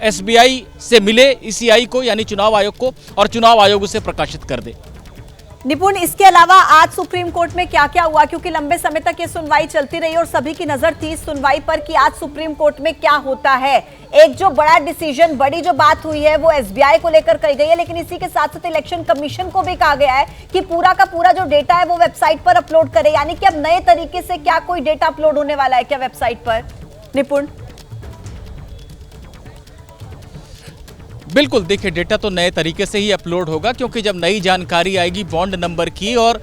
एसबीआई से मिले ईसीआई को यानी चुनाव आयोग को और चुनाव आयोग उसे प्रकाशित कर दे। निपुण, इसके अलावा आज सुप्रीम कोर्ट में क्या क्या हुआ, क्योंकि लंबे समय तक ये सुनवाई चलती रही और सभी की नजर थी इस सुनवाई पर कि आज सुप्रीम कोर्ट में क्या होता है। एक जो बड़ा डिसीजन, बड़ी जो बात हुई है वो एसबीआई को लेकर कही गई है, लेकिन इसी के साथ साथ इलेक्शन कमीशन को भी कहा गया है कि पूरा का पूरा जो डेटा है वो वेबसाइट पर अपलोड करे। यानी कि अब नए तरीके से क्या कोई डेटा अपलोड होने वाला है क्या वेबसाइट पर? निपुण, बिल्कुल, देखिए डेटा तो नए तरीके से ही अपलोड होगा क्योंकि जब नई जानकारी आएगी बॉन्ड नंबर की और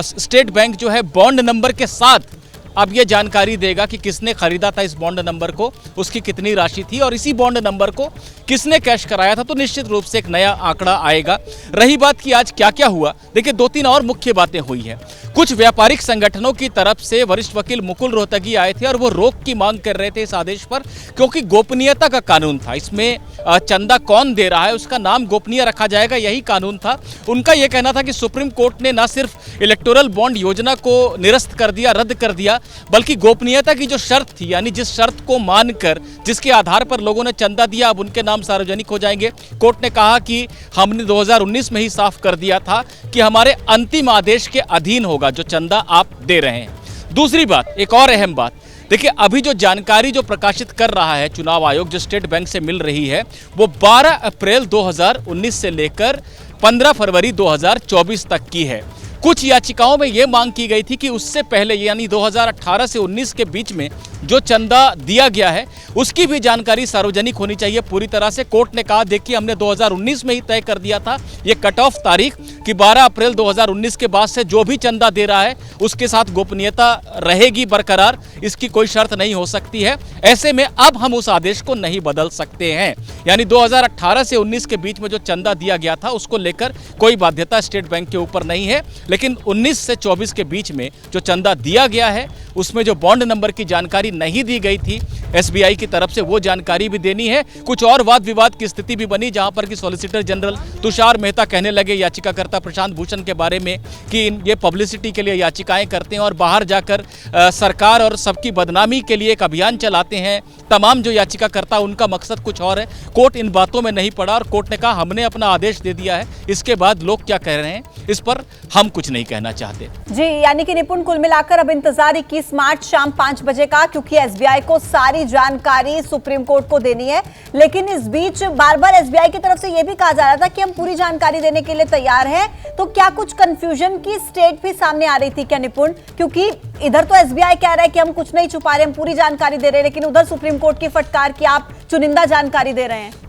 स्टेट बैंक जो है बॉन्ड नंबर के साथ अब ये जानकारी देगा कि किसने खरीदा था इस बॉन्ड नंबर को, उसकी कितनी राशि थी और इसी बॉन्ड नंबर को किसने कैश कराया था, तो निश्चित रूप से एक नया आंकड़ा आएगा। रही बात कि आज क्या क्या हुआ, देखिए 2-3 और मुख्य बातें हुई हैं। कुछ व्यापारिक संगठनों की तरफ से वरिष्ठ वकील मुकुल रोहतगी आए थे और वो रोक की मांग कर रहे थे इस आदेश पर, क्योंकि गोपनीयता का कानून था। इसमें चंदा कौन दे रहा है उसका नाम गोपनीय रखा जाएगा, यही कानून था। उनका यह कहना था कि सुप्रीम कोर्ट ने न सिर्फ इलेक्टोरल बॉन्ड योजना को निरस्त कर दिया, रद्द कर दिया, बल्कि गोपनीयता की जो शर्त थी, यानी जिस शर्त को मानकर, जिसके आधार पर लोगों ने चंदा दिया, अब उनके नाम सार्वजनिक हो जाएंगे। कोर्ट ने कहा कि हमने 2019 में ही साफ कर दिया था कि हमारे अंतिम आदेश के अधीन होगा जो चंदा आप दे रहे हैं। दूसरी बात, एक और अहम बात, देखिए अभी जो जानकारी जो प्रकाशित कर रहा है चुनाव आयोग, जो स्टेट बैंक से मिल रही है, वो 12 अप्रैल 2019 से लेकर 15 फरवरी 2024 तक की है। कुछ याचिकाओं में यह मांग की गई थी कि उससे पहले यानी 2018 से 19 के बीच में जो चंदा दिया गया है उसकी भी जानकारी सार्वजनिक होनी चाहिए पूरी तरह से। कोर्ट ने कहा देखिए हमने 2019 में ही तय कर दिया था ये कट ऑफ तारीख कि 12 अप्रैल 2019 के बाद से जो भी चंदा दे रहा है उसके साथ गोपनीयता रहेगी बरकरार, इसकी कोई शर्त नहीं हो सकती है। ऐसे में अब हम उस आदेश को नहीं बदल सकते हैं, यानी 2018 से 19 के बीच में जो चंदा दिया गया था उसको लेकर कोई बाध्यता स्टेट बैंक के ऊपर नहीं है, लेकिन 19 से 24 के बीच में जो चंदा दिया गया है उसमें जो बॉन्ड नंबर की जानकारी नहीं दी गई थी एसबीआई की तरफ से, वो जानकारी भी देनी है। कुछ और वाद विवाद की स्थिति भी बनी जहां पर कि सॉलिसिटर जनरल तुषार मेहता कहने लगे याचिकाकर्ता प्रशांत भूषण के बारे में कि ये पब्लिसिटी के लिए याचिकाएं करते हैं और बाहर जाकर सरकार और सबकी बदनामी के लिए एक अभियान चलाते हैं। तमाम जो याचिकाकर्ता उनका मकसद कुछ और है। कोर्ट इन बातों में नहीं पड़ा और कोर्ट ने कहा हमने अपना आदेश दे दिया है, इसके बाद लोग क्या कह रहे हैं इस पर हम कुछ नहीं कहना चाहते। जी, यानी कि निपुण कुल मिलाकर अब इंतजार 21 मार्च शाम 5 बजे का, क्योंकि एसबीआई को सारी जानकारी सुप्रीम कोर्ट को देनी है। लेकिन इस बीच बार बार एसबीआई की तरफ से यह भी कहा जा रहा था कि हम पूरी जानकारी देने के लिए तैयार हैं, तो क्या कुछ कंफ्यूजन की स्टेट भी सामने आ रही थी क्या निपुण? क्योंकि इधर तो एसबीआई कह रहा है कि हम कुछ नहीं छुपा रहे, हम पूरी जानकारी दे रहे हैं, लेकिन उधर सुप्रीम कोर्ट की फटकार कि आप चुनिंदा जानकारी दे रहे हैं।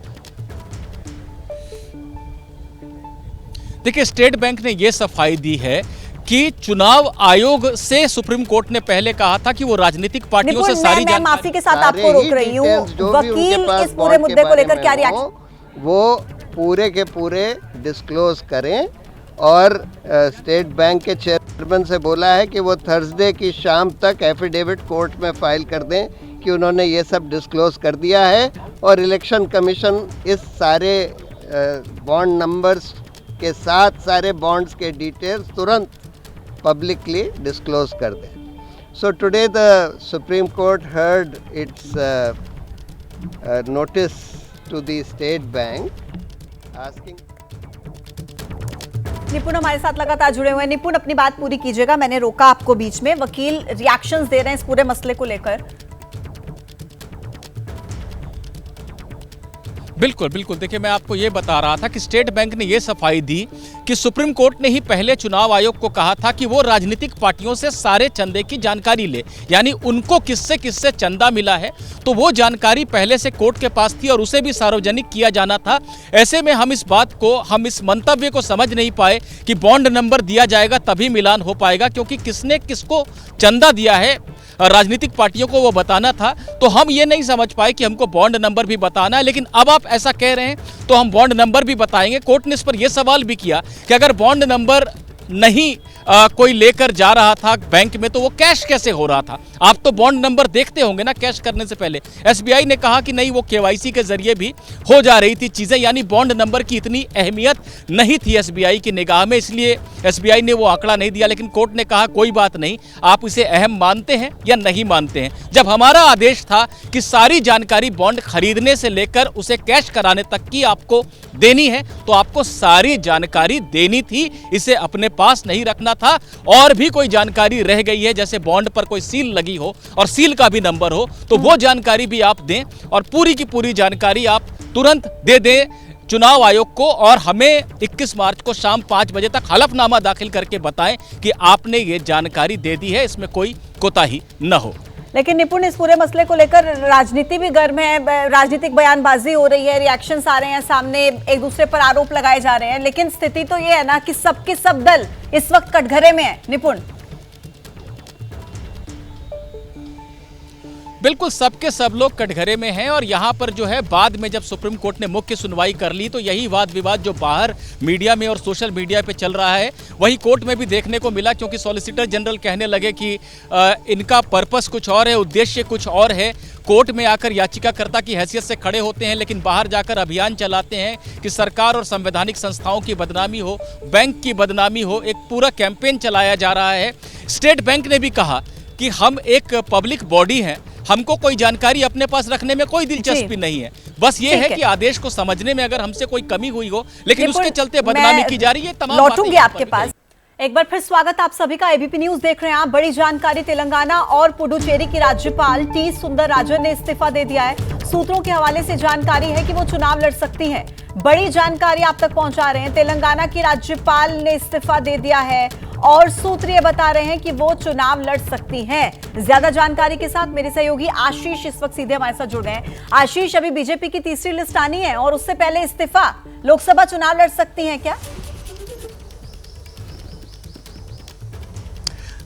देखिए स्टेट बैंक ने यह सफाई दी है कि चुनाव आयोग से सुप्रीम कोर्ट ने पहले कहा था कि वो राजनीतिक पार्टियों से सारी मैं माफी के साथ आपको रोक रही हूँ, वकील इस पूरे मुद्दे को लेकर क्या रिएक्शन? वो पूरे के पूरे डिस्क्लोज करें और स्टेट बैंक के चेयरमैन से बोला है कि वो थर्सडे की शाम तक एफिडेविट कोर्ट में फाइल कर दें कि उन्होंने ये सब डिस्क्लोज कर दिया है और इलेक्शन कमीशन इस सारे बॉन्ड नंबर्स के साथ सारे बॉन्ड्स के डिटेल्स तुरंत पब्लिकली डिस्क्लोज कर दें। So today the Supreme Court heard its notice to the State Bank asking. Nipun हमारे साथ लगातार जुड़े हुए हैं। निपुण अपनी बात पूरी कीजिएगा, मैंने रोका आपको बीच में। वकील रिएक्शंस दे रहे हैं इस पूरे मसले को लेकर। बिल्कुल बिल्कुल, देखिए मैं आपको ये बता रहा था कि स्टेट बैंक ने ये सफाई दी कि सुप्रीम कोर्ट ने ही पहले चुनाव आयोग को कहा था कि वो राजनीतिक पार्टियों से सारे चंदे की जानकारी ले, यानी उनको किससे किससे चंदा मिला है तो वो जानकारी पहले से कोर्ट के पास थी और उसे भी सार्वजनिक किया जाना था। ऐसे में हम इस मंतव्य को समझ नहीं पाए कि बॉन्ड नंबर दिया जाएगा तभी मिलान हो पाएगा, क्योंकि किसने किसको चंदा दिया है राजनीतिक पार्टियों को वो बताना था। तो हम ये नहीं समझ पाए कि हमको बॉन्ड नंबर भी बताना है, लेकिन अब आप ऐसा कह रहे हैं तो हम बॉन्ड नंबर भी बताएंगे। कोर्ट ने इस पर यह सवाल भी किया कि अगर बॉन्ड नंबर नहीं कोई लेकर जा रहा था बैंक में तो वो कैश कैसे हो रहा था। आप तो बॉन्ड नंबर देखते होंगे ना कैश करने से पहले। एसबीआई ने कहा कि नहीं, वो केवाईसी के जरिए भी हो जा रही थी चीजें, यानी बॉन्ड नंबर की इतनी अहमियत नहीं थी एसबीआई की निगाह में, इसलिए एसबीआई ने वो आंकड़ा नहीं दिया। लेकिन कोर्ट ने कहा कोई बात नहीं, आप इसे अहम मानते हैं या नहीं मानते हैं। जब हमारा आदेश था कि सारी जानकारी बॉन्ड खरीदने से लेकर उसे कैश कराने तक की आपको देनी है तो आपको सारी जानकारी देनी थी, इसे अपने पास नहीं रखना था। और भी कोई जानकारी रह गई है, जैसे बॉन्ड पर कोई सील लगी हो और सील का भी नंबर हो, तो वो जानकारी भी आप दें और पूरी की पूरी जानकारी आप तुरंत दे दें चुनाव आयोग को, और हमें 21 मार्च को शाम 5 बजे तक हलफनामा दाखिल करके बताएं कि आपने ये जानकारी दे दी है, इसमें कोई कोताही न हो। लेकिन निपुण, इस पूरे मसले को लेकर राजनीति भी गर्म है, राजनीतिक बयानबाजी हो रही है, रिएक्शंस आ रहे हैं सामने, एक दूसरे पर आरोप लगाए जा रहे हैं। लेकिन स्थिति तो ये है ना कि सबके सब दल इस वक्त कटघरे में है। निपुण, बिल्कुल सबके सब लोग कटघरे में हैं और यहाँ पर जो है बाद में जब सुप्रीम कोर्ट ने मुख्य सुनवाई कर ली तो यही वाद विवाद जो बाहर मीडिया में और सोशल मीडिया पे चल रहा है वही कोर्ट में भी देखने को मिला, क्योंकि सॉलिसिटर जनरल कहने लगे कि इनका पर्पस कुछ और है, उद्देश्य कुछ और है। कोर्ट में आकर याचिकाकर्ता की हैसियत से खड़े होते हैं लेकिन बाहर जाकर अभियान चलाते हैं कि सरकार और संवैधानिक संस्थाओं की बदनामी हो, बैंक की बदनामी हो, एक पूरा कैंपेन चलाया जा रहा है। स्टेट बैंक ने भी कहा कि हम एक पब्लिक बॉडी हैं, हमको कोई जानकारी अपने पास रखने में कोई दिलचस्पी नहीं है, बस ये है कि आदेश को समझने में अगर हमसे कोई कमी हुई हो, लेकिन उसके चलते बदनामी की जा रही है। तमाम लौटूंगी आपके पास। एक बार फिर स्वागत आप सभी का, एबीपी न्यूज देख रहे हैं आप। बड़ी जानकारी, तेलंगाना और पुडुचेरी की राज्यपाल टी सुंदरराजन ने इस्तीफा दे दिया है। सूत्रों के हवाले से जानकारी है कि वो चुनाव लड़ सकती हैं। बड़ी जानकारी आप तक पहुंचा रहे हैं, तेलंगाना की राज्यपाल ने इस्तीफा दे दिया है और सूत्र ये बता रहे हैं कि वो चुनाव लड़ सकती हैं। ज्यादा जानकारी के साथ मेरे सहयोगी आशीष इस वक्त सीधे हमारे साथ जुड़ रहे हैं। आशीष, अभी बीजेपी की तीसरी लिस्ट आनी है और उससे पहले इस्तीफा, लोकसभा चुनाव लड़ सकती हैं क्या?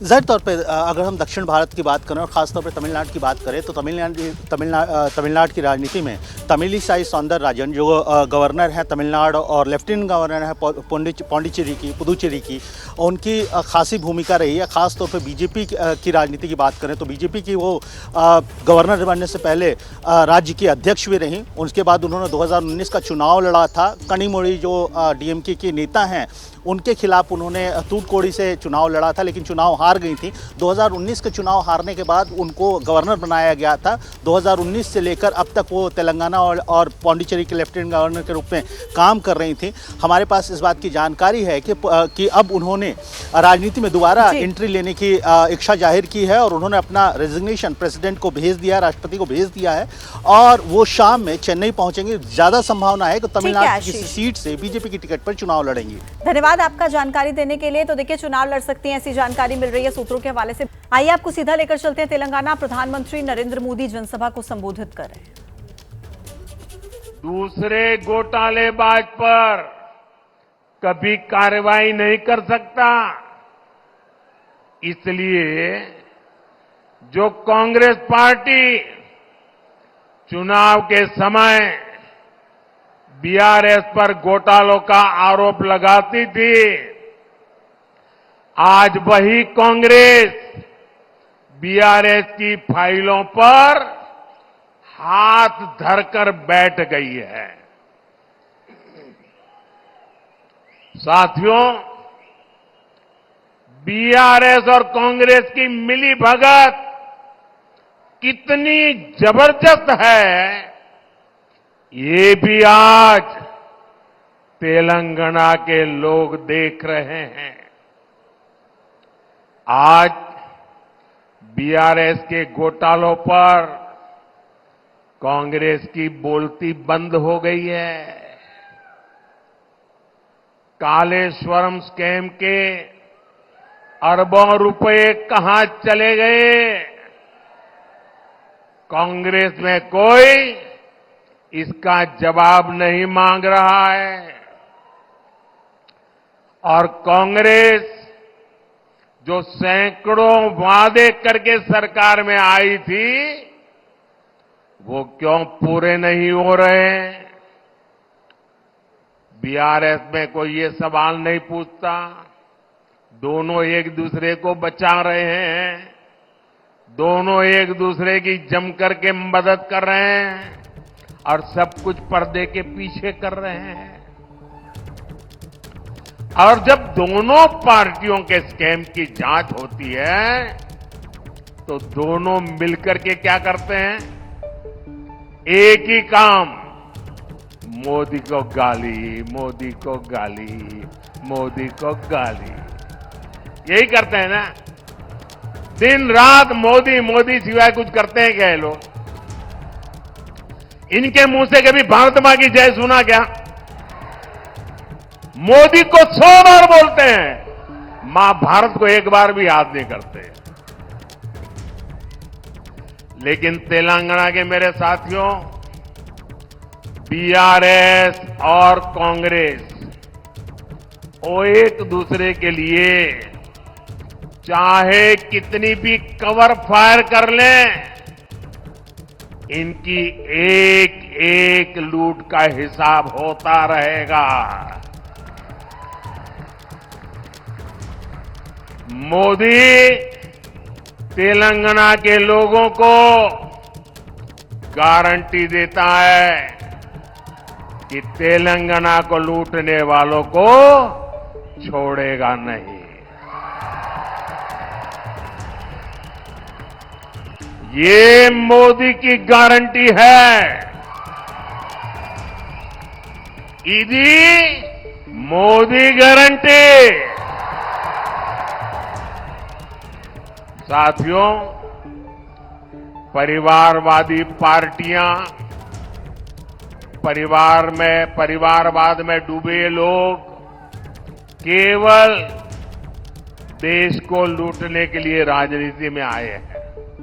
ज़ाहिर तौर पे अगर हम दक्षिण भारत की बात करें और ख़ासतौर पे तमिलनाडु की बात करें तो तमिलनाडु की राजनीति में तमिलिसाई सौंदरराजन जो गवर्नर हैं तमिलनाडु और लेफ्टिनेंट गवर्नर हैं पौंडीचेरी की, पुदुचेरी की, उनकी खासी भूमिका रही है। ख़ासतौर पे बीजेपी की राजनीति की बात करें तो बीजेपी की वो गवर्नर बनने से पहले राज्य की अध्यक्ष भी रहीं। उसके बाद उन्होंने 2019 का चुनाव लड़ा था। कनिमोड़ी जो डीएमके के नेता हैं उनके खिलाफ उन्होंने तूतकोड़ी से चुनाव लड़ा था, लेकिन चुनाव हार गई थी। 2019 के चुनाव हारने के बाद उनको गवर्नर बनाया गया था। 2019 से लेकर अब तक वो तेलंगाना और पौंडीचेरी के लेफ्टिनेंट गवर्नर के रूप में काम कर रही थी। हमारे पास इस बात की जानकारी है कि अब उन्होंने राजनीति में दोबारा एंट्री लेने की इच्छा जाहिर की है और उन्होंने अपना रेजिग्नेशन प्रेसिडेंट को भेज दिया, राष्ट्रपति को भेज दिया है और वो शाम में चेन्नई पहुंचेंगे। ज़्यादा संभावना है कि तमिलनाडु की सीट से बीजेपी की टिकट पर चुनाव लड़ेंगी। धन्यवाद आपका जानकारी देने के लिए। तो देखिए, चुनाव लड़ सकती हैं ऐसी जानकारी मिल रही है सूत्रों के हवाले से। आइए आपको सीधा लेकर चलते हैं तेलंगाना। प्रधानमंत्री नरेंद्र मोदी जनसभा को संबोधित कर रहे हैं। दूसरे घोटालेबाज पर कभी कार्रवाई नहीं कर सकता, इसलिए जो कांग्रेस पार्टी चुनाव के समय बीआरएस पर घोटालों का आरोप लगाती थी, आज वही कांग्रेस बीआरएस की फाइलों पर हाथ धरकर बैठ गई है। साथियों, बीआरएस और कांग्रेस की मिलीभगत कितनी जबरदस्त है, ये भी आज तेलंगाना के लोग देख रहे हैं। आज बीआरएस के घोटालों पर कांग्रेस की बोलती बंद हो गई है। कालेश्वरम स्कैम के अरबों रुपए कहां चले गए? कांग्रेस में कोई इसका जवाब नहीं मांग रहा है। और कांग्रेस जो सैकड़ों वादे करके सरकार में आई थी, वो क्यों पूरे नहीं हो रहे? बीआरएस में कोई ये सवाल नहीं पूछता। दोनों एक दूसरे को बचा रहे हैं, दोनों एक दूसरे की जम करके मदद कर रहे हैं और सब कुछ पर्दे के पीछे कर रहे हैं। और जब दोनों पार्टियों के स्कैम की जांच होती है तो दोनों मिलकर के क्या करते हैं? एक ही काम, मोदी को गाली, मोदी को गाली, मोदी को गाली, यही करते हैं ना। दिन रात मोदी मोदी सिवाय कुछ करते हैं क्या ये लोग? इनके मुंह से कभी भारत मां की जय सुना क्या? मोदी को 100 बार बोलते हैं, मां भारत को एक बार भी याद नहीं करते। लेकिन तेलंगाना के मेरे साथियों, बीआरएस और कांग्रेस वो एक दूसरे के लिए चाहे कितनी भी कवर फायर कर लें, इनकी एक एक लूट का हिसाब होता रहेगा। मोदी तेलंगाना के लोगों को गारंटी देता है कि तेलंगाना को लूटने वालों को छोड़ेगा नहीं। ये मोदी की गारंटी है। इदी मोदी गारंटी। साथियों, परिवारवादी पार्टियां, परिवारवाद में डूबे लोग केवल देश को लूटने के लिए राजनीति में आए हैं।